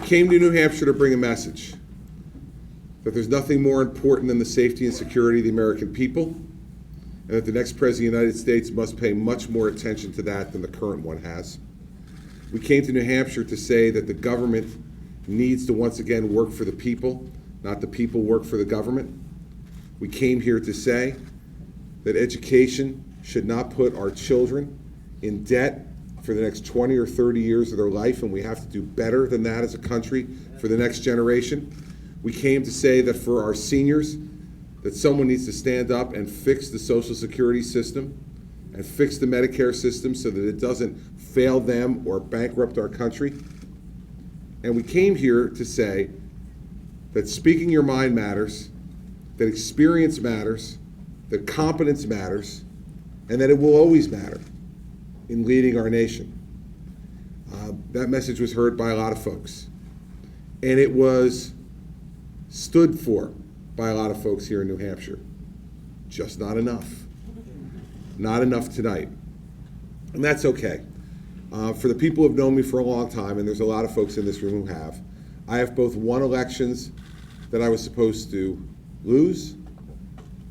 came to New Hampshire to bring a message that there's nothing more important than the safety and security of the American people, and that the next President of the United States must pay much more attention to that than the current one has. We came to New Hampshire to say that the government needs to once again work for the people, not the people work for the government. We came here to say that education should not put our children in debt for the next 20 or 30 years of their life, and we have to do better than that as a country for the next generation. We came to say that for our seniors, that someone needs to stand up and fix the Social Security system and fix the Medicare system so that it doesn't fail them or bankrupt our country. And we came here to say that speaking your mind matters, that experience matters, that competence matters, and that it will always matter in leading our nation. That message was heard by a lot of folks. And it was stood for by a lot of folks here in New Hampshire. Just not enough. Not enough tonight. And that's okay. For the people who have known me for a long time, and there's a lot of folks in this room who have, I have both won elections that I was supposed to lose,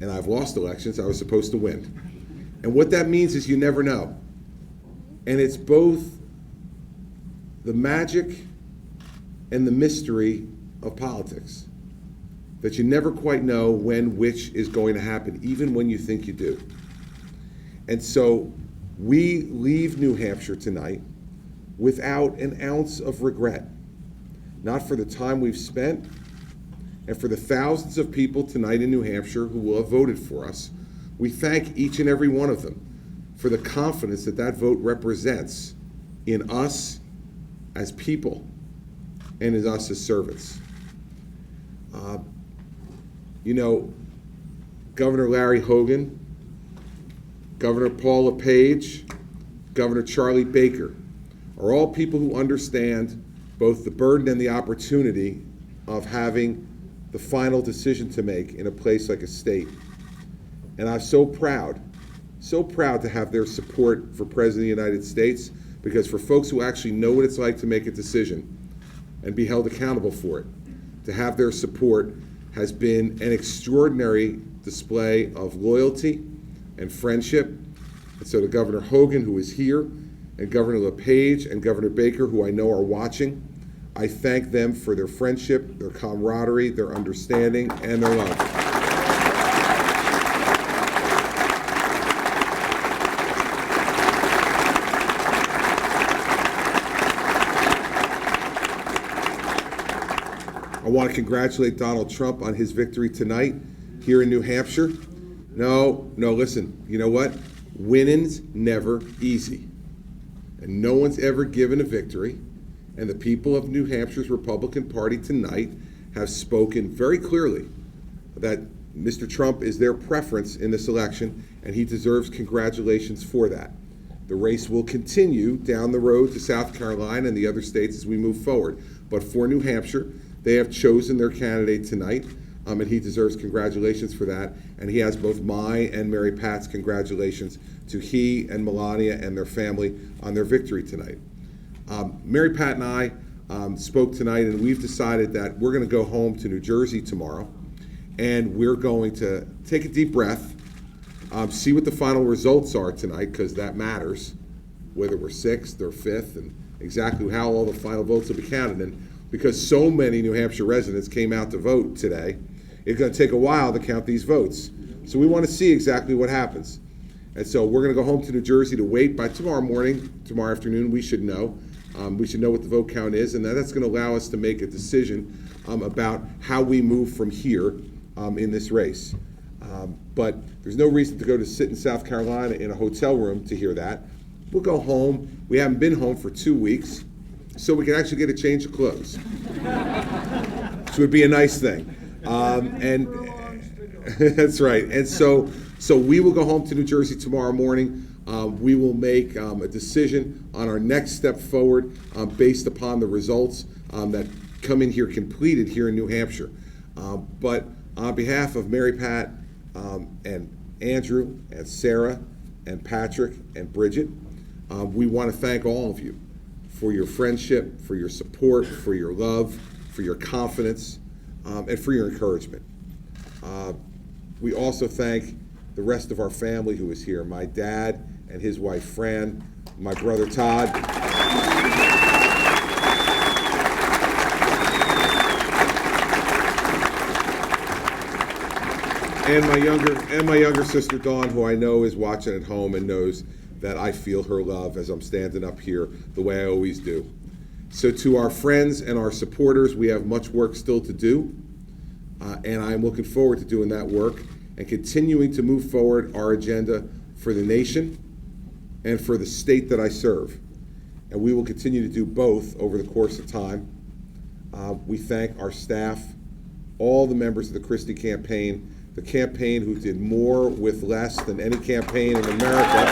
and I've lost elections I was supposed to win. And what that means is you never know. And it's both the magic and the mystery of politics, that you never quite know when which is going to happen, even when you think you do. And so we leave New Hampshire tonight without an ounce of regret, not for the time we've spent, and for the thousands of people tonight in New Hampshire who will have voted for us. We thank each and every one of them for the confidence that that vote represents in us as people and in us as servants. Governor Larry Hogan, Governor Paul LePage, Governor Charlie Baker are all people who understand both the burden and the opportunity of having the final decision to make in a place like a state. And I'm so proud to have their support for President of the United States, because for folks who actually know what it's like to make a decision and be held accountable for it, to have their support has been an extraordinary display of loyalty and friendship. And so to Governor Hogan, who is here, and Governor LePage and Governor Baker, who I know are watching, I thank them for their friendship, their camaraderie, their understanding, and their love. I want to congratulate Donald Trump on his victory tonight here in New Hampshire. No, listen, you know what? Winning's never easy. And no one's ever given a victory. And the people of New Hampshire's Republican Party tonight have spoken very clearly that Mr. Trump is their preference in this election, and he deserves congratulations for that. The race will continue down the road to South Carolina and the other states as we move forward. But for New Hampshire, they have chosen their candidate tonight, and he deserves congratulations for that. And he has both my and Mary Pat's congratulations to he and Melania and their family on their victory tonight. Mary Pat and I spoke tonight, and we've decided that we're going to go home to New Jersey tomorrow, and we're going to take a deep breath, see what the final results are tonight, because that matters, whether we're 6th or 5th, and exactly how all the final votes will be counted. And because so many New Hampshire residents came out to vote today, it's going to take a while to count these votes. So we want to see exactly what happens. And so we're going to go home to New Jersey to wait. By tomorrow morning, tomorrow afternoon, we should know. We should know what the vote count is, and that's going to allow us to make a decision about how we move from here in this race. But there's no reason to go to sit in South Carolina in a hotel room to hear that. We'll go home. We haven't been home for 2 weeks, so we can actually get a change of clothes, which would be a nice thing. And that's right. And so we will go home to New Jersey tomorrow morning. We will make a decision on our next step forward based upon the results that come in here completed here in New Hampshire. But on behalf of Mary Pat and Andrew and Sarah and Patrick and Bridget, we want to thank all of you for your friendship, for your support, for your love, for your confidence, and for your encouragement. We also thank the rest of our family who is here, my dad and his wife Fran, my brother Todd, and my younger sister Dawn, who I know is watching at home and knows that I feel her love as I'm standing up here the way I always do. So to our friends and our supporters, we have much work still to do, and I'm looking forward to doing that work and continuing to move forward our agenda for the nation and for the state that I serve. And we will continue to do both over the course of time. We thank our staff, all the members of the Christie campaign, the campaign who did more with less than any campaign in America.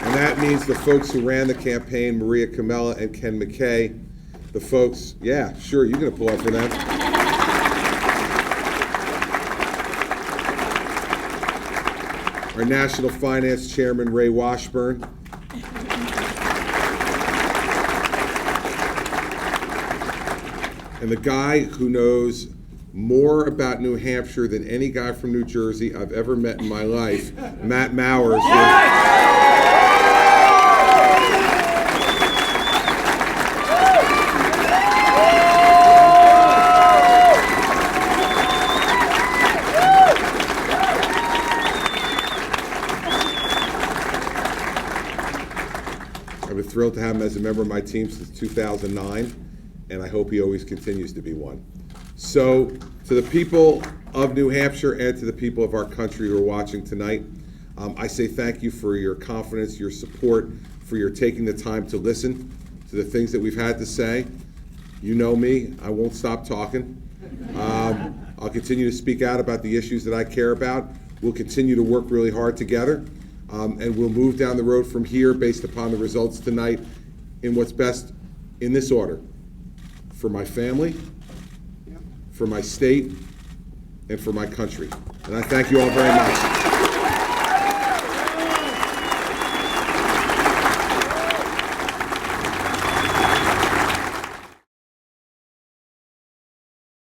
And that means the folks who ran the campaign, Maria Camella and Ken McKay, the folks, yeah, sure, you can applaud for them. Our National Finance Chairman, Ray Washburn. And the guy who knows more about New Hampshire than any guy from New Jersey I've ever met in my life, Matt Mowers. I've been thrilled to have him as a member of my team since 2009, and I hope he always continues to be one. So, to the people of New Hampshire and to the people of our country who are watching tonight, I say thank you for your confidence, your support, for your taking the time to listen to the things that we've had to say. You know me, I won't stop talking. I'll continue to speak out about the issues that I care about. We'll continue to work really hard together. And we'll move down the road from here based upon the results tonight in what's best in this order. For my family, for my state, and for my country. And I thank you all very much.